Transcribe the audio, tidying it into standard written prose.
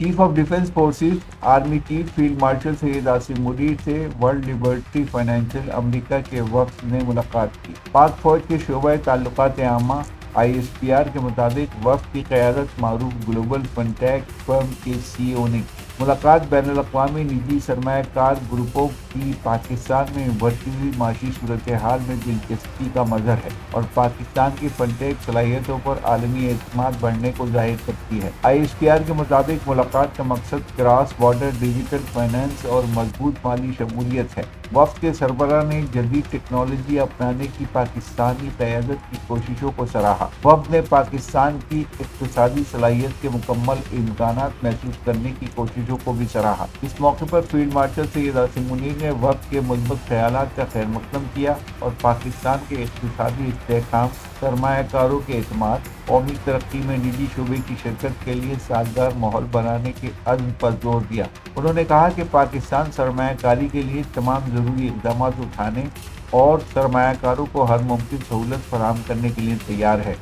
Chief of defence forces army chief field marshal Syed Asim Munir سے world Liberty financial امریکہ کے وفد نے ملاقات کی۔ پاک فوج کے شعبہ تعلقات عامہ ISPR کے مطابق وفد کی قیادت معروف گلوبل فنٹیک فرم کے CEO نے کی۔ ملاقات بین الاقوامی نجی سرمایہ کار گروپوں کی پاکستان میں ابھرتی ہوئی معاشی صورتحال میں دلچسپی کا مظہر ہے اور پاکستان کی فنٹیک صلاحیتوں پر عالمی اعتماد بڑھنے کو ظاہر کرتی ہے۔ ISPR کے مطابق ملاقات کا مقصد کراس بارڈر ڈیجیٹل فائنانس اور مضبوط مالی شمولیت ہے۔ وفد کے سربراہ نے جدید ٹیکنالوجی اپنانے کی پاکستانی قیادت کی کوششوں کو سراہا۔ وفد نے پاکستان کی اقتصادی صلاحیت کے مکمل امکانات محسوس کرنے کی کوششوں کو بھی سراہا۔ اس موقع پر فیلڈ مارشل سید آصم منیر نے وفد کے مثبت خیالات کا خیر مقدم کیا اور پاکستان کے اقتصادی استحکام، سرمایہ کاروں کے اعتماد، قومی ترقی میں نجی شعبے کی شرکت کے لیے سازگار ماحول بنانے کے عزم پر زور دیا۔ انہوں نے کہا کہ پاکستان سرمایہ کاری کے لیے تمام ضروری اقدامات اٹھانے اور سرمایہ کاروں کو ہر ممکن سہولت فراہم کرنے کے لیے تیار ہے۔